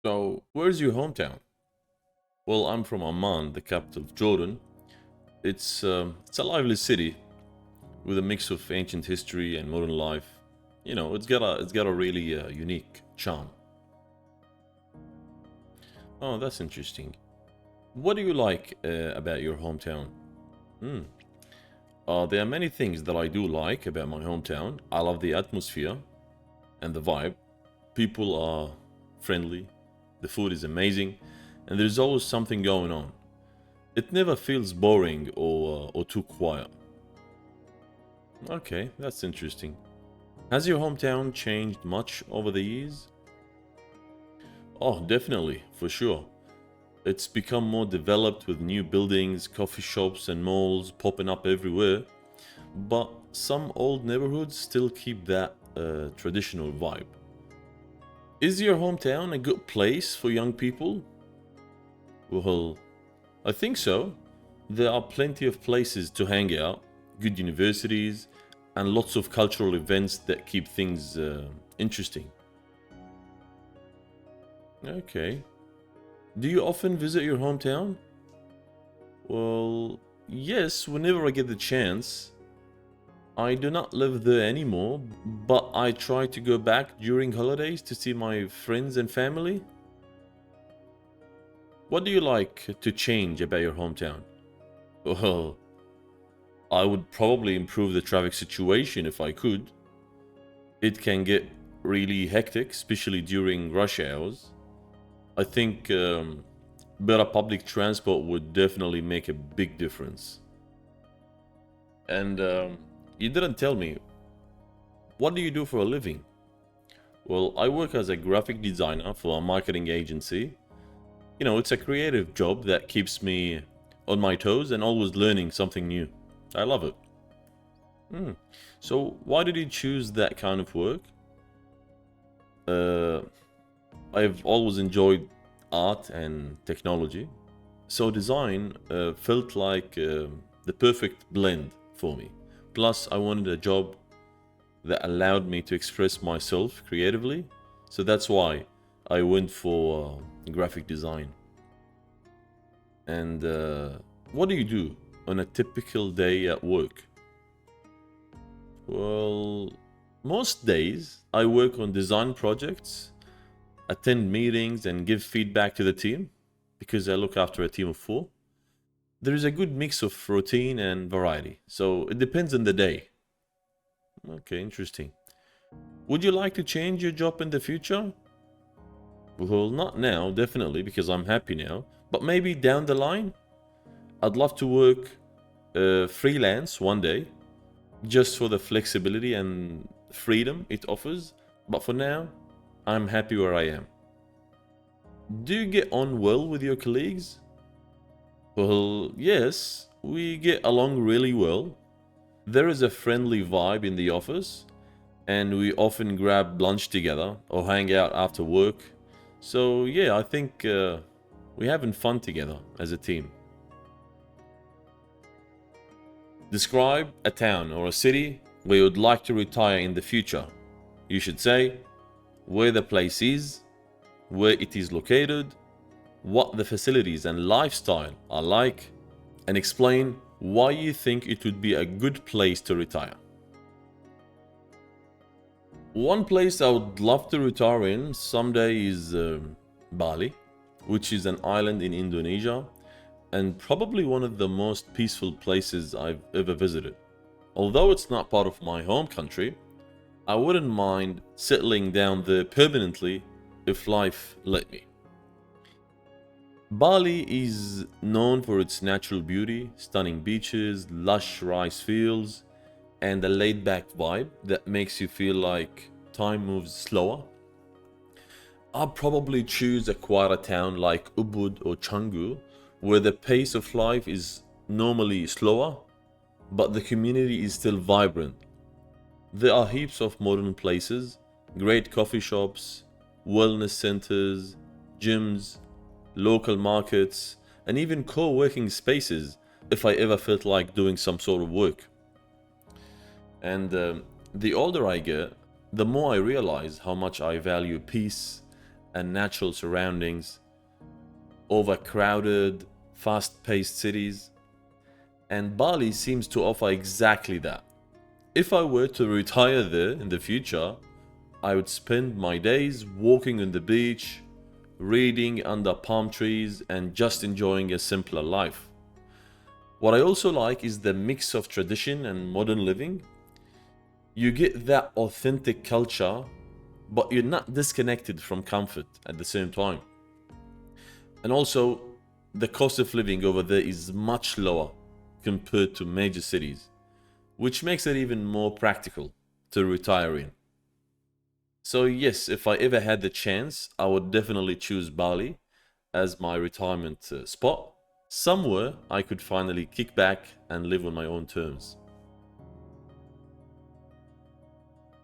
So, where's your hometown? Well, I'm from Amman, the capital of Jordan. It's a lively city with a mix of ancient history and modern life. It's got a really unique charm. Oh, that's interesting. What do you like about your hometown? Hmm. There are many things that I do like about my hometown. I love the atmosphere and the vibe. People are friendly. The food is amazing, and there's always something going on. It never feels boring or too quiet. Okay, that's interesting. Has your hometown changed much over the years? Oh, definitely, for sure. It's become more developed with new buildings, coffee shops, and malls popping up everywhere. But some old neighborhoods still keep that traditional vibe. Is your hometown a good place for young people? Well, I think so. There are plenty of places to hang out, good universities, and lots of cultural events that keep things interesting. Okay. Do you often visit your hometown? Well, yes, whenever I get the chance. I do not live there anymore, but I try to go back during holidays to see my friends and family. What do you like to change about your hometown? Well, I would probably improve the traffic situation if I could. It can get really hectic, especially during rush hours. I think better public transport would definitely make a big difference. And you didn't tell me, what do you do for a living? Well, I work as a graphic designer for a marketing agency. It's a creative job that keeps me on my toes and always learning something new. I love it. Hmm. So, why did you choose that kind of work? Uh, I've always enjoyed art and technology, so design felt like the perfect blend for me. Plus, I wanted a job that allowed me to express myself creatively, so that's why I went for graphic design. And what do you do on a typical day at work? Well, most days I work on design projects, attend meetings, and give feedback to the team because I look after a team of four. There is a good mix of routine and variety, so it depends on the day. Okay, interesting. Would you like to change your job in the future? Well, not now, definitely, because I'm happy now, but maybe down the line? I'd love to work freelance one day, just for the flexibility and freedom it offers, but for now, I'm happy where I am. Do you get on well with your colleagues? Well, yes, we get along really well. There is a friendly vibe in the office, and we often grab lunch together or hang out after work. So, yeah, I think we're having fun together as a team. Describe a town or a city where you'd like to retire in the future. You should say where the place is, where it is located, what the facilities and lifestyle are like, and explain why you think it would be a good place to retire. One place I would love to retire in someday is Bali, which is an island in Indonesia and probably one of the most peaceful places I've ever visited. Although it's not part of my home country, I wouldn't mind settling down there permanently if life let me. Bali is known for its natural beauty, stunning beaches, lush rice fields, and a laid back vibe that makes you feel like time moves slower. I'll probably choose a quieter town like Ubud or Canggu, where the pace of life is normally slower, but the community is still vibrant. There are heaps of modern places, great coffee shops, wellness centers, gyms, local markets, and even co working spaces if I ever felt like doing some sort of work. And the older I get, the more I realize how much I value peace and natural surroundings, overcrowded, fast-paced cities, and Bali seems to offer exactly that. If I were to retire there in the future, I would spend my days walking on the beach, reading under palm trees, and just enjoying a simpler life. What I also like is the mix of tradition and modern living. You get that authentic culture, but you're not disconnected from comfort at the same time. And also, the cost of living over there is much lower compared to major cities, which makes it even more practical to retire in. So, yes, if I ever had the chance, I would definitely choose Bali as my retirement spot, somewhere I could finally kick back and live on my own terms.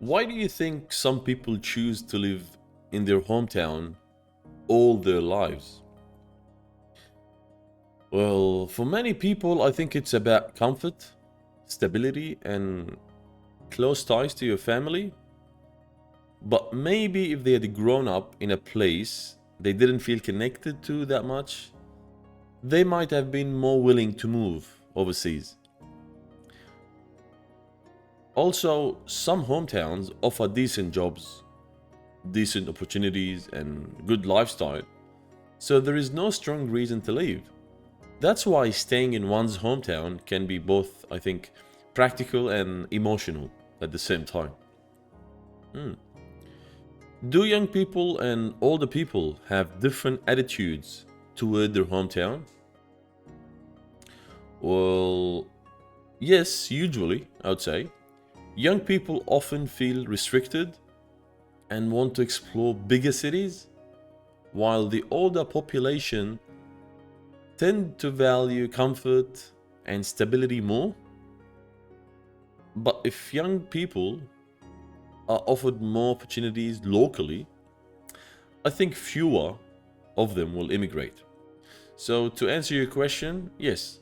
Why do you think some people choose to live in their hometown all their lives? Well, for many people, I think it's about comfort, stability, and close ties to your family. But maybe if they had grown up in a place they didn't feel connected to that much, they might have been more willing to move overseas. Also, some hometowns offer decent jobs, decent opportunities, and good lifestyle, so there is no strong reason to leave. That's why staying in one's hometown can be both, I think, practical and emotional at the same time. Hmm. Do young people and older people have different attitudes toward their hometown? Well, yes, usually, I would say. Young people often feel restricted and want to explore bigger cities, while the older population tend to value comfort and stability more. But if young people are offered more opportunities locally, I think fewer of them will immigrate. So, to answer your question, yes,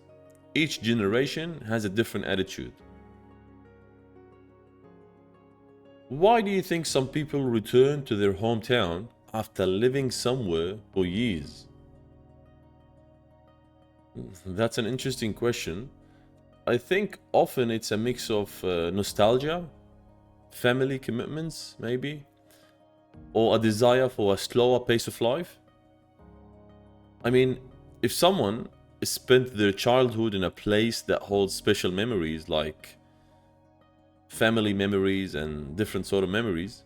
each generation has a different attitude. Why do you think some people return to their hometown after living somewhere for years? That's an interesting question. I think often it's a mix of nostalgia, family commitments, maybe, or a desire for a slower pace of life. I mean, if someone spent their childhood in a place that holds special memories like family memories and different sort of memories,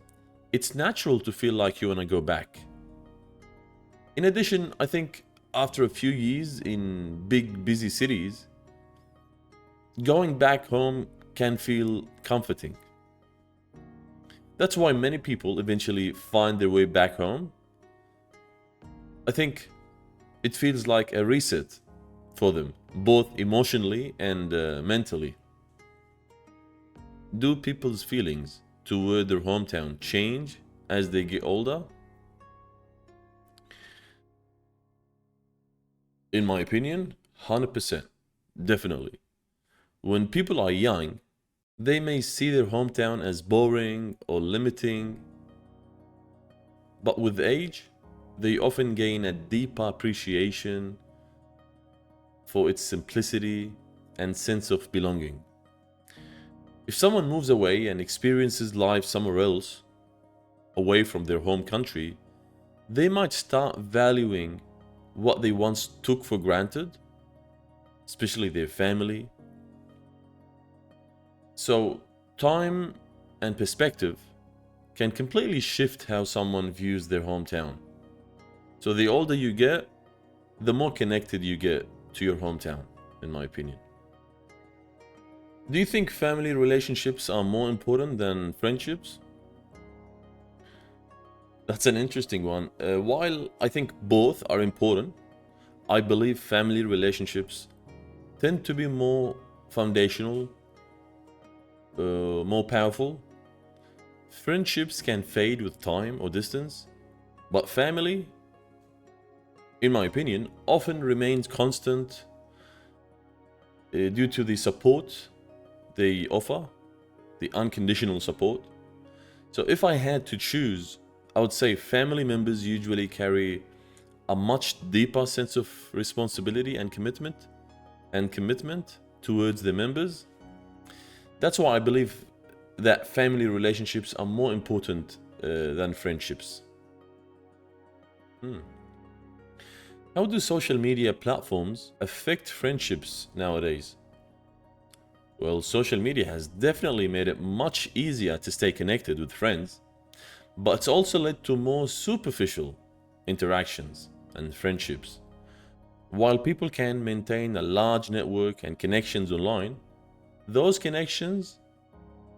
it's natural to feel like you want to go back. In addition, I think after a few years in big busy cities, going back home can feel comforting. That's why many people eventually find their way back home. I think it feels like a reset for them, both emotionally and mentally. Do people's feelings toward their hometown change as they get older? In my opinion, 100%. Definitely. When people are young, they may see their hometown as boring or limiting, but with age, they often gain a deeper appreciation for its simplicity and sense of belonging. If someone moves away and experiences life somewhere else, away from their home country, they might start valuing what they once took for granted, especially their family. So, time and perspective can completely shift how someone views their hometown. So, the older you get, the more connected you get to your hometown, in my opinion. Do you think family relationships are more important than friendships? That's an interesting one. While I think both are important, I believe family relationships tend to be more foundational, more powerful. Friendships can fade with time or distance, but family, in my opinion, often remains constant due to the support they offer, the unconditional support. So if I had to choose, I would say family members usually carry a much deeper sense of responsibility and commitment towards their members. That's why I believe that family relationships are more important than friendships. How do social media platforms affect friendships nowadays? Well, social media has definitely made it much easier to stay connected with friends, but it's also led to more superficial interactions and friendships. While people can maintain a large network and connections online, those connections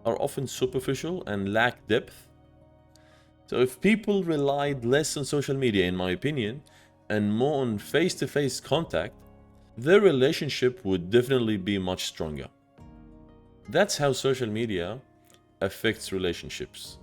are often superficial and lack depth. So if people relied less on social media, in my opinion, and more on face-to-face contact, their relationship would definitely be much stronger. That's how social media affects relationships.